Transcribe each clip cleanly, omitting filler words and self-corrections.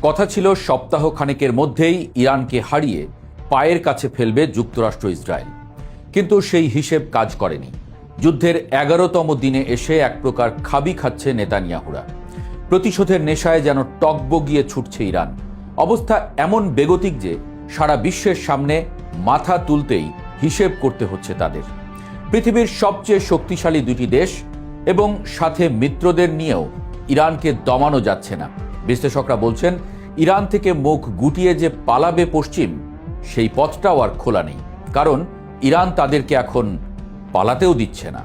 কথা ছিল সপ্তাহ খানেকের মধ্যেই ইরানকে হারিয়ে পায়ের কাছে ফেলবে যুক্তরাষ্ট্র ইসরায়েল, কিন্তু সেই হিসেব কাজ করেনি। যুদ্ধের 11তম দিনে এসে এক প্রকার খাবি খাচ্ছে নেতানিয়াহুরা। প্রতিশোধের নেশায় যেন টগবগিয়ে ছুটছে ইরান। অবস্থা এমন বেগতিক যে সারা বিশ্বের সামনে মাথা তুলতেই হিসেব করতে হচ্ছে তাদের। পৃথিবীর সবচেয়ে শক্তিশালী দুটি দেশ এবং সাথে মিত্রদের নিয়েও ইরানকে দমানো যাচ্ছে না। বিশ্লেষকরা বলছেন, ইরান থেকে মুখ গুটিয়ে যে পালাবে পশ্চিম, সেই পথটাও আর খোলা নেই, কারণ ইরান তাদেরকে এখন পালাতেও দিচ্ছে না।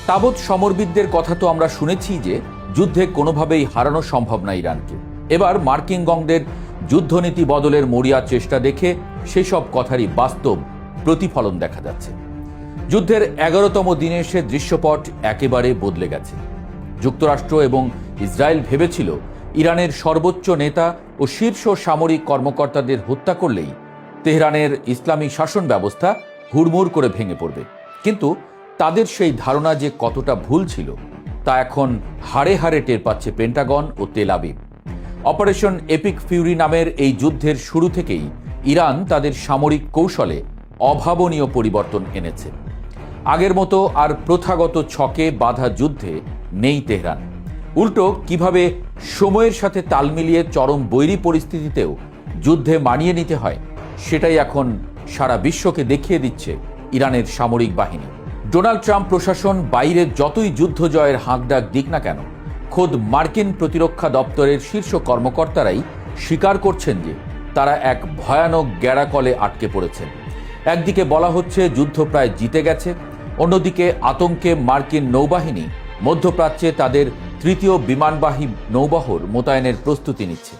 তাবৎ সমরবিদদের কথা তো আমরা শুনেছি যে যুদ্ধে কোনোভাবেই হারানো সম্ভব না ইরানকে। এবার মার্কিন গংদের যুদ্ধনীতি বদলের মরিয়া চেষ্টা দেখে সেসব কথারই বাস্তব প্রতিফলন দেখা যাচ্ছে। যুদ্ধের 11তম দিনে এসে দৃশ্যপট একেবারে বদলে গেছে। যুক্তরাষ্ট্র এবং ইসরায়েল ভেবেছিল ইরানের সর্বোচ্চ নেতা ও শীর্ষ সামরিক কর্মকর্তাদের হত্যা করলেই তেহরানের ইসলামী শাসন ব্যবস্থা হুড়মুড় করে ভেঙে পড়বে। কিন্তু তাদের সেই ধারণা যে কতটা ভুল ছিল তা এখন হাড়ে হাড়ে টের পাচ্ছে পেন্টাগন ও Tel Aviv. Operation epic Fury নামের এই যুদ্ধের শুরু থেকেই ইরান তাদের সামরিক কৌশলে অভাবনীয় পরিবর্তন এনেছে। আগের মতো আর প্রথাগত ছকে বাঁধা যুদ্ধে নেই তেহরান। উল্টো কিভাবে সময়ের সাথে তাল মিলিয়ে চরম বৈরী পরিস্থিতিতেও যুদ্ধে মানিয়ে নিতে হয়, সেটাই এখন সারা বিশ্বকে দেখিয়ে দিচ্ছে ইরানের সামরিক বাহিনী। ডোনাল্ড ট্রাম্প প্রশাসন বাইরে যতই যুদ্ধ জয়ের হাঁকডাক দিক না কেন, খোদ মার্কিন প্রতিরক্ষা দপ্তরের শীর্ষ কর্মকর্তারাই স্বীকার করছেন যে তারা এক ভয়ানক গ্যাড়াকলে আটকে পড়েছেন। একদিকে বলা হচ্ছে যুদ্ধ প্রায় জিতে গেছে, অন্যদিকে আতঙ্কে মার্কিন নৌবাহিনী মধ্যপ্রাচ্যে তাদের তৃতীয় বিমানবাহী নৌবহর মোতায়েনের প্রস্তুতি নিচ্ছে।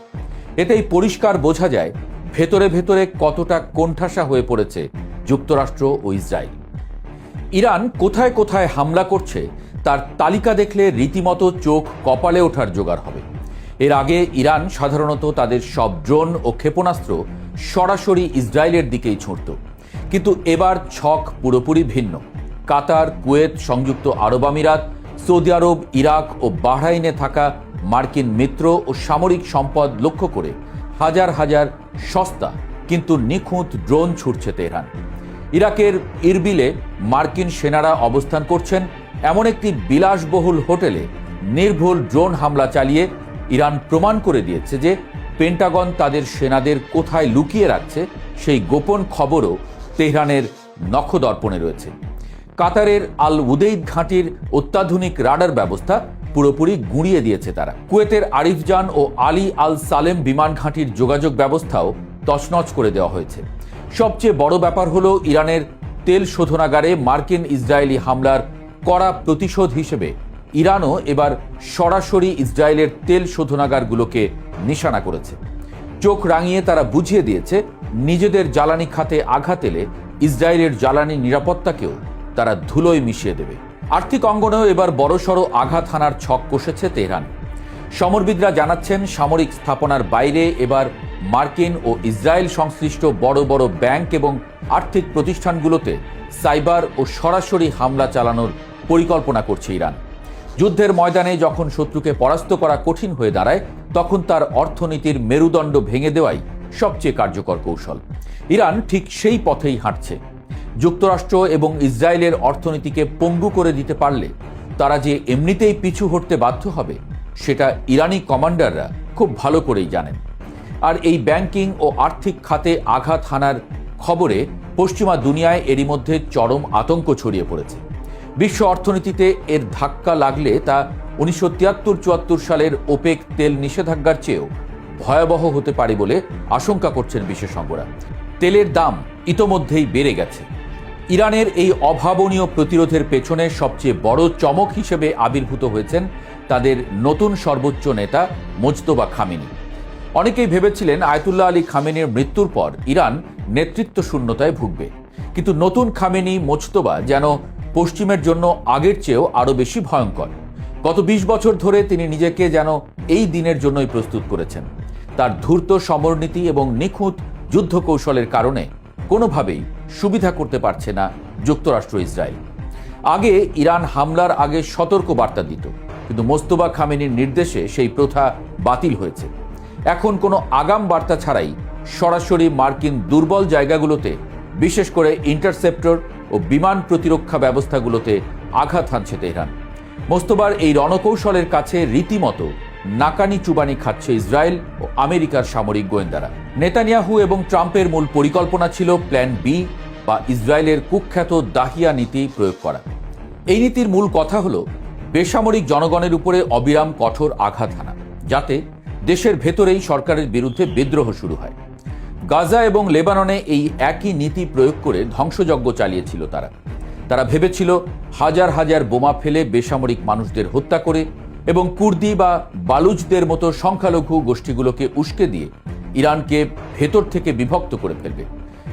এতেই পরিষ্কার বোঝা যায় ভেতরে ভেতরে কতটা কোণঠাসা হয়ে পড়েছে যুক্তরাষ্ট্র ও ইসরায়েল। ইরান কোথায় কোথায় হামলা করছে তার তালিকা দেখলে রীতিমতো চোখ কপালে ওঠার জোগাড় হবে। এর আগে ইরান সাধারণত তাদের সব ড্রোন ও ক্ষেপণাস্ত্র সরাসরি ইসরায়েলের দিকেই ছুঁড়ত, কিন্তু এবার ছক পুরোপুরি ভিন্ন। কাতার, কুয়েত, সংযুক্ত আরব আমিরাত, সৌদি আরব, ইরাক ও বাহরাইনে থাকা মার্কিন মিত্র ও সামরিক সম্পদ লক্ষ্য করে হাজার হাজার সস্তা কিন্তু নিখুঁত ড্রোন ছুটছে তেহরান। ইরাকের ইরবিলে মার্কিন সেনারা অবস্থান করছেন এমন একটি বিলাসবহুল হোটেলে নির্ভুল ড্রোন হামলা চালিয়ে ইরান প্রমাণ করে দিয়েছে যে পেন্টাগন তাদের সেনাদের কোথায় লুকিয়ে রাখছে সেই গোপন খবরও তেহরানের নখদর্পণে রয়েছে। কাতারের আল উদেইদ ঘাঁটির অত্যাধুনিক রাডার ব্যবস্থা পুরোপুরি গুঁড়িয়ে দিয়েছে তারা। কুয়েতের আরিফজান ও আলী আল সালেম বিমান ঘাঁটির যোগাযোগ ব্যবস্থাও তছনছ করে দেওয়া হয়েছে। সবচেয়ে বড় ব্যাপার হলো ইরানের তেল শোধনাগারে মার্কিন ইসরায়েলি হামলার কড়া প্রতিশোধ হিসেবে ইরানও এবার সরাসরি ইসরায়েলের তেল শোধনাগারগুলোকে নিশানা করেছে। চোখ রাঙিয়ে তারা বুঝিয়ে দিয়েছে নিজেদের জ্বালানি খাতে আঘাত এলে ইসরায়েলের জ্বালানি নিরাপত্তাকেও তারা ধুলোয় মিশিয়ে দেবে। আর্থিক অঙ্গনেও এবার বড়সড় আঘাত হানার ছক কষেছে তেহরান। সমরবিদরা জানাচ্ছেন সামরিক স্থাপনার বাইরে এবার মার্কিন ও ইসরায়েল সংশ্লিষ্ট বড় বড় ব্যাংক এবং আর্থিক প্রতিষ্ঠানগুলোতে সাইবার ও সরাসরি হামলা চালানোর পরিকল্পনা করছে ইরান। যুদ্ধের ময়দানে যখন শত্রুকে পরাস্ত করা কঠিন হয়ে দাঁড়ায়, তখন তার অর্থনীতির মেরুদণ্ড ভেঙে দেওয়াই সবচেয়ে কার্যকর কৌশল। ইরান ঠিক সেই পথেই হাঁটছে। যুক্তরাষ্ট্র এবং ইসরায়েলের অর্থনীতিকে পঙ্গু করে দিতে পারলে তারা যে এমনিতেই পিছু হটতে বাধ্য হবে, সেটা ইরানি কমান্ডাররা খুব ভালো করেই জানেন। আর এই ব্যাংকিং ও আর্থিক খাতে আঘাত হানার খবরে পশ্চিমা দুনিয়ায় এরই মধ্যে চরম আতঙ্ক ছড়িয়ে পড়েছে। বিশ্ব অর্থনীতিতে এর ধাক্কা লাগলে তা 1973-74 সালের ওপেক তেল নিষেধাজ্ঞার চেয়েও ভয়াবহ হতে পারে বলে আশঙ্কা করছেন বিশেষজ্ঞরা। তেলের দাম ইতোমধ্যেই বেড়ে গেছে। ইরানের এই অভাবনীয় প্রতিরোধের পেছনে সবচেয়ে বড় চমক হিসেবে আবির্ভূত হয়েছেন তাদের নতুন সর্বোচ্চ নেতা মোজতবা খামেনি। অনেকেই ভেবেছিলেন আয়াতুল্লাহ আলী খামেনির মৃত্যুর পর ইরান নেতৃত্ব শূন্যতায় ভুগবে, কিন্তু নতুন খামেনি মোজতবা যেন পশ্চিমের জন্য আগের চেয়েও আরও বেশি ভয়ঙ্কর। গত 20 বছর ধরে তিনি নিজেকে যেন এই দিনের জন্যই প্রস্তুত করেছেন। তার ধূর্ত সমরনীতি এবং নিখুঁত যুদ্ধ কৌশলের কারণে কোনোভাবেই সুবিধা করতে পারছে না যুক্তরাষ্ট্র ইসরায়েল। আগে ইরান হামলার আগে সতর্ক বার্তা দিত, কিন্তু মোস্তফা খামেনির নির্দেশে সেই প্রথা বাতিল হয়েছে। এখন কোনো আগাম বার্তা ছাড়াই সরাসরি মার্কিন দুর্বল জায়গাগুলোতে, বিশেষ করে ইন্টারসেপ্টর ও বিমান প্রতিরক্ষা ব্যবস্থাগুলোতে আঘাত হানছে তেহরান। মোস্তফার এই রণকৌশলের কাছে রীতিমতো নাকানি চুবানি খাচ্ছে ইসরায়েল ও আমেরিকার সামরিক গোয়েন্দারা। নেতানিয়াহু এবং ট্রাম্পের মূল পরিকল্পনা ছিল প্ল্যান বি বা ইসরায়েলের কুখ্যাত দাহিয়া নীতি প্রয়োগ করা। এই নীতির মূল কথা হল বেসামরিক জনগণের উপরে অবিরাম কঠোর আঘাত হানা, যাতে দেশের ভেতরেই সরকারের বিরুদ্ধে বিদ্রোহ শুরু হয়। গাজা এবং লেবাননে এই একই নীতি প্রয়োগ করে ধ্বংসযজ্ঞ চালিয়েছিল তারা ভেবেছিল হাজার হাজার বোমা ফেলে বেসামরিক মানুষদের হত্যা করে এবং কুর্দি বা বালুচদের মতো সংখ্যালঘু গোষ্ঠীগুলোকে উস্কে দিয়ে ইরানকে ভেতর থেকে বিভক্ত করে ফেলবে।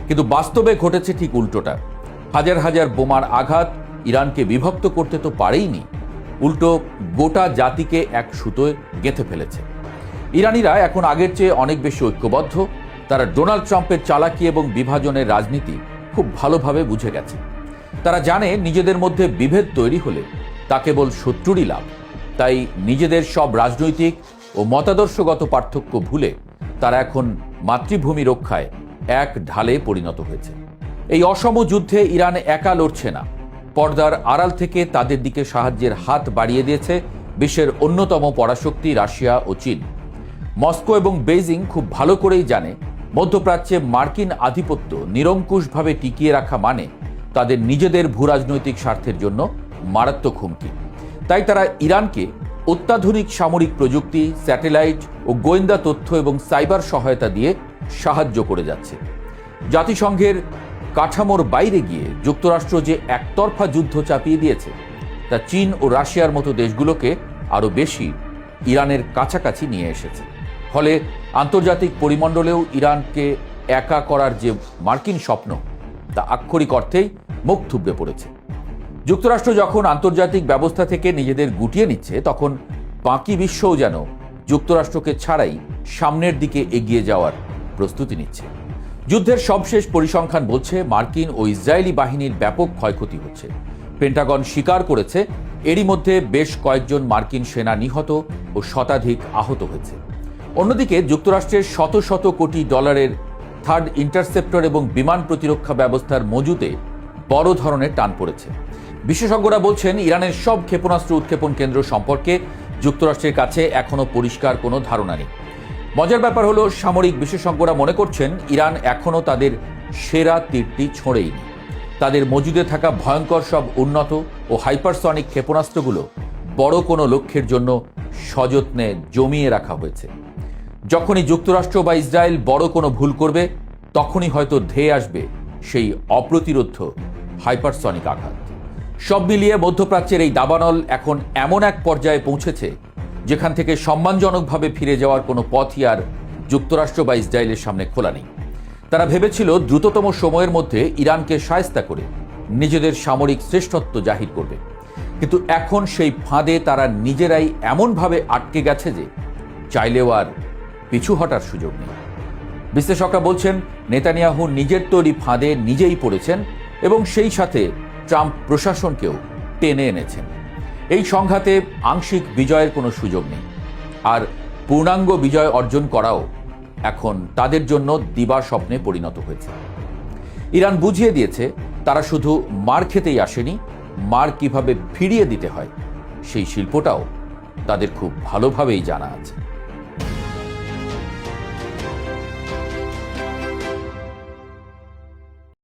কিন্তু বাস্তবে ঘটেছে ঠিক উল্টোটা। হাজার হাজার বোমার আঘাত ইরানকে বিভক্ত করতে তো পারেইনি, উল্টো গোটা জাতিকে এক সুতোয় গেঁথে ফেলেছে। ইরানিরা এখন আগের চেয়ে অনেক বেশি ঐক্যবদ্ধ। তারা ডোনাল্ড ট্রাম্পের চালাকি এবং বিভাজনের রাজনীতি খুব ভালোভাবে বুঝে গেছে। তারা জানে নিজেদের মধ্যে বিভেদ তৈরি হলে তা কেবল শত্রুরই লাভ। তাই নিজেদের সব রাজনৈতিক ও মতাদর্শগত পার্থক্য ভুলে তারা এখন মাতৃভূমি রক্ষায় এক ঢালে পরিণত হয়েছে। এই অসম যুদ্ধে ইরান একা লড়ছে না, পর্দার আড়াল থেকে তাদের দিকে সাহায্যের হাত বাড়িয়ে দিয়েছে বিশ্বের অন্যতম পরাশক্তি রাশিয়া ও চীন। মস্কো এবং বেইজিং খুব ভালো করেই জানে মধ্যপ্রাচ্যে মার্কিন আধিপত্য নিরঙ্কুশভাবে টিকিয়ে রাখা মানে তাদের নিজেদের ভূরাজনৈতিক স্বার্থের জন্য মারাত্মক হুমকি। তাই তারা ইরানকে অত্যাধুনিক সামরিক প্রযুক্তি, স্যাটেলাইট ও গোয়েন্দা তথ্য এবং সাইবার সহায়তা দিয়ে সাহায্য করে যাচ্ছে। জাতিসংঘের কাঠামোর বাইরে গিয়ে যুক্তরাষ্ট্র যে একতরফা যুদ্ধ চাপিয়ে দিয়েছে, তা চীন ও রাশিয়ার মতো দেশগুলোকে আরও বেশি ইরানের কাছাকাছি নিয়ে এসেছে। ফলে আন্তর্জাতিক পরিমণ্ডলেও ইরানকে একা করার যে মার্কিন স্বপ্ন, তা আক্ষরিক অর্থেই মুখ থুবড়ে পড়েছে। যুক্তরাষ্ট্র যখন আন্তর্জাতিক ব্যবস্থা থেকে নিজেদের গুটিয়ে নিচ্ছে, তখন বাকি বিশ্বও যেন যুক্তরাষ্ট্রকে ছাড়াই সামনের দিকে এগিয়ে যাওয়ার প্রস্তুতি নিচ্ছে। যুদ্ধের সবশেষ পরিসংখ্যান বলছে মার্কিন ও ইসরায়েলি বাহিনীর ব্যাপক ক্ষয়ক্ষতি হচ্ছে। পেন্টাগন স্বীকার করেছে এরই মধ্যে বেশ কয়েকজন মার্কিন সেনা নিহত ও শতাধিক আহত হয়েছে। অন্যদিকে যুক্তরাষ্ট্রের শত শত কোটি ডলারের থার্ড ইন্টারসেপ্টর এবং বিমান প্রতিরক্ষা ব্যবস্থার মজুতে বড় ধরনের টান পড়েছে। বিশেষজ্ঞরা বলছেন ইরানের সব ক্ষেপণাস্ত্র উৎক্ষেপণ কেন্দ্র সম্পর্কে যুক্তরাষ্ট্রের কাছে এখনো পরিষ্কার কোনো ধারণা নেই। মজার ব্যাপার হলো, সামরিক বিশেষজ্ঞরা মনে করছেন ইরান এখনো তাদের সেরা তীরটি ছোঁড়েইনি। তাদের মজুদে থাকা ভয়ঙ্কর সব উন্নত ও হাইপারসনিক ক্ষেপণাস্ত্রগুলো বড় কোনো লক্ষ্যের জন্য সযত্নে জমিয়ে রাখা হয়েছে। যখনই যুক্তরাষ্ট্র বা ইসরায়েল বড় কোনো ভুল করবে, তখনই হয়তো ধেয়ে আসবে সেই অপ্রতিরোধ্য হাইপারসনিক আঘাত। সব মিলিয়ে মধ্যপ্রাচ্যের এই দাবানল এখন এমন এক পর্যায়ে পৌঁছেছে যেখান থেকে সম্মানজনকভাবে ফিরে যাওয়ার কোনো পথই আর যুক্তরাষ্ট্র বা ইসরায়েলের সামনে খোলা নেই। তারা ভেবেছিল দ্রুততম সময়ের মধ্যে ইরানকে শায়েস্তা করে নিজেদের সামরিক শ্রেষ্ঠত্ব জাহির করবে, কিন্তু এখন সেই ফাঁদে তারা নিজেরাই এমনভাবে আটকে গেছে যে চাইলেও আর পিছু হটার সুযোগ নেই। বিশ্লেষকরা বলছেন নেতানিয়াহু নিজের তৈরি ফাঁদে নিজেই পড়েছেন এবং সেই সাথে ট্রাম্প প্রশাসনকেও টেনে এনেছেন। এই সংঘাতে আংশিক বিজয়ের কোনো সুযোগ নেই, আর পূর্ণাঙ্গ বিজয় অর্জন করাও এখন তাদের জন্য দিবা স্বপ্নে পরিণত হয়েছে। ইরান বুঝিয়ে দিয়েছে তারা শুধু মার খেতেই আসেনি, মার কিভাবে ফিরিয়ে দিতে হয় সেই শিল্পটাও তাদের খুব ভালোভাবেই জানা আছে।